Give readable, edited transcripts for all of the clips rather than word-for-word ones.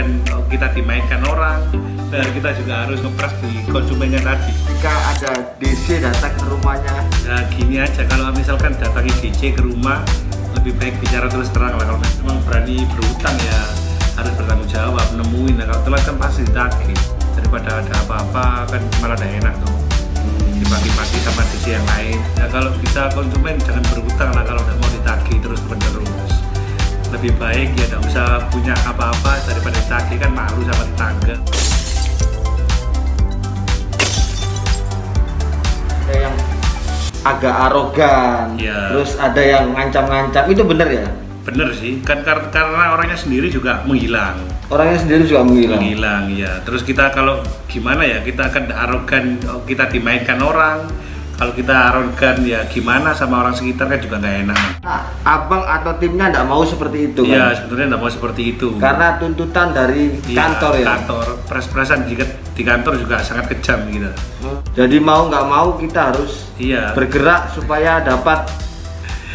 arogan, kita dimainkan orang, dan kita juga harus ngepres di konsumennya tadi. Jika ada DC datang ke rumahnya, Nah gini aja, kalau misalkan datangi DC ke rumah, lebih baik bicara terus terang lah. Kalau memang berani berhutang ya harus bertanggung jawab, nemuin. Nah, kalau telat kan pasti ditagih, daripada ada apa-apa kan malah ada enak tuh dibagi-bagi sama DC yang lain. Nah kalau bisa konsumen jangan berhutang lah kalau udah mau ditagih terus menerus. Lebih baik ya tidak usah punya apa-apa daripada ditagih, kan malu sama tetangga. ada yang agak arogan, Iya. terus ada yang ngancam-ngancam, itu bener ya? Bener sih, kan karena orangnya sendiri juga menghilang. Orangnya sendiri juga menghilang. Ya. Terus kita kalau gimana ya, kita akan arogan, kita dimainkan orang. Kalau kita arogan ya gimana sama orang sekitar kan juga nggak enak. Nah, abang atau timnya nggak mau seperti itu Iya, kan? sebenarnya nggak mau seperti itu. Karena tuntutan dari Iya, kantor ya? Kantor, pres-presan di kantor juga sangat kejam gitu. Jadi mau nggak mau kita harus Iya. bergerak supaya dapat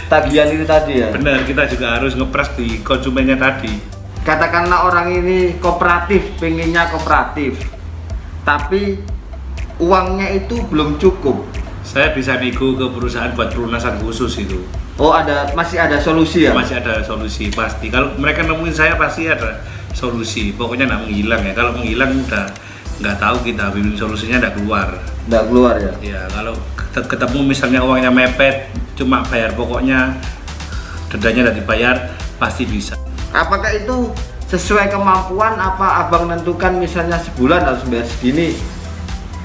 tagihan itu tadi ya? Bener, kita juga harus ngepres di konsumennya tadi. Katakanlah orang ini kooperatif, pengennya kooperatif, tapi uangnya itu belum cukup. Saya bisa nego ke perusahaan buat pelunasan khusus itu. Oh, masih ada solusi ya? Masih ada solusi pasti. Kalau mereka nemuin saya pasti ada solusi. Pokoknya nggak menghilang ya. Kalau menghilang udah nggak tahu kita bikin solusinya nggak keluar. Nggak keluar ya? Ya kalau ketemu misalnya uangnya mepet, cuma bayar pokoknya, dendanya nggak dibayar, pasti bisa. Apakah itu sesuai kemampuan apa abang nentukan misalnya sebulan harus bayar segini?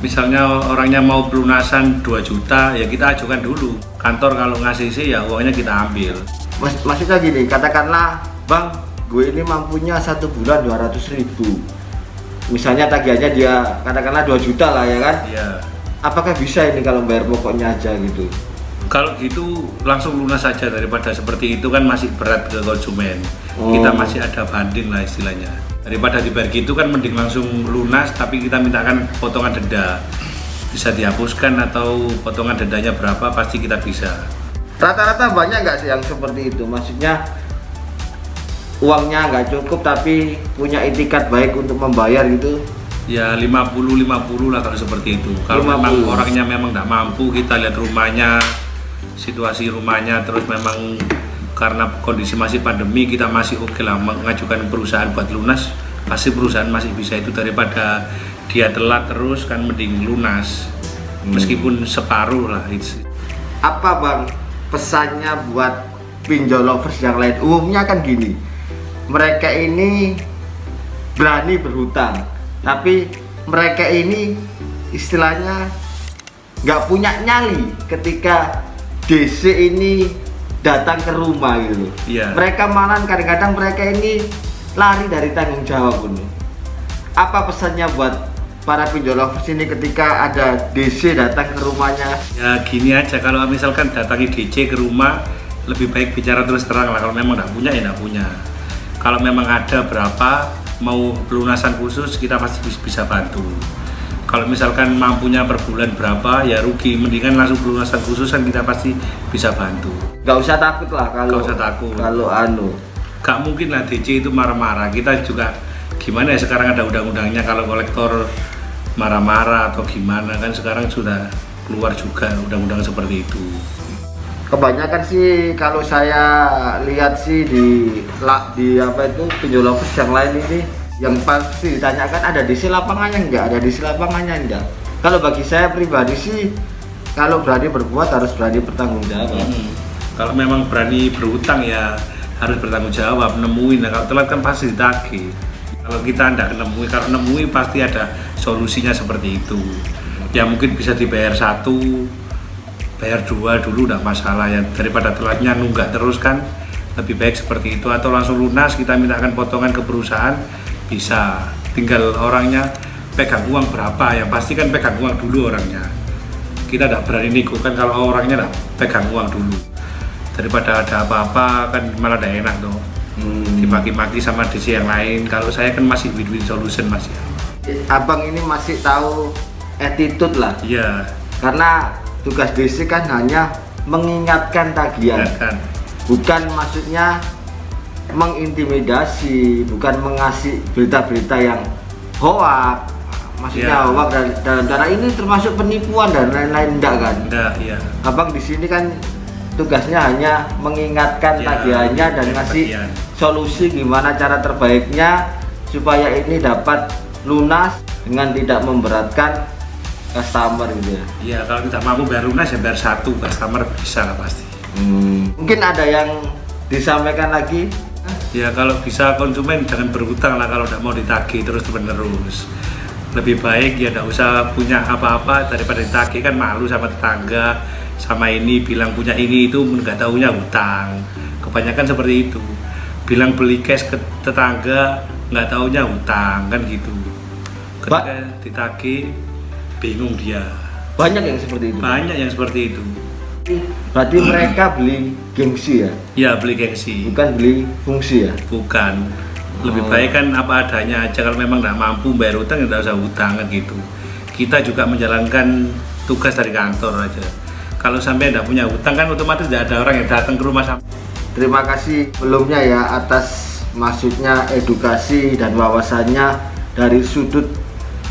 Misalnya orangnya mau pelunasan 2 juta, ya kita ajukan dulu. Kantor kalau ngasih sih ya uangnya kita ambil. Maksudnya gini, katakanlah bang, gue ini mampunya 1 bulan 200.000. Misalnya tagihannya dia katakanlah 2 juta lah ya kan? Ya. Apakah bisa ini kalau bayar pokoknya aja gitu? Kalau gitu langsung lunas saja, daripada seperti itu kan masih berat ke konsumen. Oh. Kita masih ada banding lah istilahnya. Daripada dibayar gitu kan mending langsung lunas, tapi kita mintakan potongan denda. Bisa dihapuskan atau potongan dendanya berapa pasti kita bisa. Rata-rata banyak nggak sih yang seperti itu? Maksudnya uangnya nggak cukup tapi punya itikat baik untuk membayar gitu? Ya 50-50 lah kalau seperti itu. Kalau 50. memang orangnya memang nggak mampu, kita lihat rumahnya, situasi rumahnya, terus memang karena kondisi masih pandemi kita masih oke lah mengajukan perusahaan buat lunas, pasti perusahaan masih bisa itu, daripada dia telat terus kan mending lunas meskipun separuh lah itu. Apa bang pesannya buat pinjol lovers yang lain? Umumnya kan gini, mereka ini berani berhutang, tapi mereka ini istilahnya nggak punya nyali ketika DC ini datang ke rumah gitu. Iya. Mereka malah kadang-kadang mereka ini lari dari tanggung jawab ini. Apa pesannya buat para pinjol lovers ini ketika ada DC datang ke rumahnya? Ya gini aja, kalau misalkan datangi DC ke rumah, lebih baik bicara terus terang lah. Kalau memang nggak punya ya nggak punya. Kalau memang ada berapa mau pelunasan khusus, kita pasti bisa bantu. Kalau misalkan mampunya per bulan berapa ya rugi, mendingan langsung pelunasan khusus kan kita pasti bisa bantu. Gak usah takut lah kalau Nggak usah takut. Gak mungkin lah DC itu marah-marah. Kita juga gimana ya, sekarang ada undang-undangnya, kalau kolektor marah-marah atau gimana kan sekarang sudah keluar juga undang-undang seperti itu. Kebanyakan sih kalau saya lihat sih di apa itu pinjol lovers yang lain ini, yang pasti ditanyakan ada DC lapangannya enggak, ada DC lapangannya enggak. Kalau bagi saya pribadi sih, kalau berani berbuat harus berani bertanggung jawab. Kalau memang berani berhutang ya harus bertanggung jawab, nemuin. Nah, kalau telat kan pasti ditagih. Kalau kita tidak nemui, kalau nemui pasti ada solusinya seperti itu. Ya mungkin bisa dibayar 1, bayar 2 dulu tidak masalah ya, daripada telatnya nunggak terus kan. Lebih baik seperti itu, atau langsung lunas kita mintakan potongan ke perusahaan bisa. Tinggal orangnya pegang uang berapa, yang pasti kan pegang uang dulu orangnya. Kita tidak berani nego kan kalau orangnya tidak pegang uang dulu, daripada ada apa-apa kan malah tidak enak dong. Dimaki-maki sama DC yang lain. Kalau saya kan masih win-win solution mas ya. Abang ini masih tahu attitude lah. Iya. Karena tugas DC kan hanya mengingatkan tagihan. Ya kan. Bukan maksudnya mengintimidasi, bukan mengasih berita-berita yang hoak. Maksudnya hoak dalam cara ini termasuk penipuan dan lain-lain, enggak kan? Enggak, iya. Abang di sini kan tugasnya hanya mengingatkan tagihannya dan ngasih solusi gimana cara terbaiknya supaya ini dapat lunas dengan tidak memberatkan customer gitu ya. Iya, kalau tidak mampu bayar lunas ya bayar satu customer bisa lah pasti. Mungkin ada yang disampaikan lagi? Ya kalau bisa konsumen jangan berhutang lah kalau tidak mau ditagih terus menerus. Lebih baik ya tidak usah punya apa-apa daripada ditagih, kan malu sama tetangga, sama ini bilang punya ini itu nggak tahunya hutang. Kebanyakan seperti itu. Bilang beli cash ke tetangga nggak tahunya hutang kan gitu. Ketika ditagih bingung dia. Banyak yang seperti itu. Banyak yang seperti itu. Berarti mereka beli gengsi ya? Ya beli gengsi. Bukan beli fungsi ya? Bukan. Lebih baik kan apa adanya aja, kalau memang nggak mampu bayar hutang ya nggak usah hutang kan gitu. Kita juga menjalankan tugas dari kantor aja. Kalau sampai nggak punya hutang kan otomatis tidak ada orang yang datang ke rumah sampai. Terima kasih sebelumnya ya atas maksudnya edukasi dan wawasannya dari sudut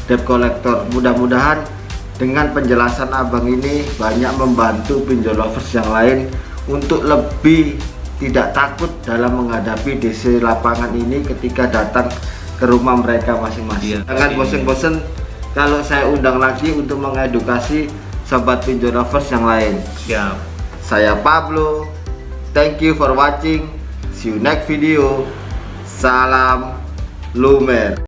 debt collector. Mudah-mudahan dengan penjelasan abang ini banyak membantu pinjol lovers yang lain untuk lebih tidak takut dalam menghadapi DC lapangan ini ketika datang ke rumah mereka masing-masing. Jangan bosen-bosen kalau saya undang lagi untuk mengedukasi sobat pinjol lovers yang lain. Siap. Saya Pablo. Thank you for watching. See you next video. Salam Lumer.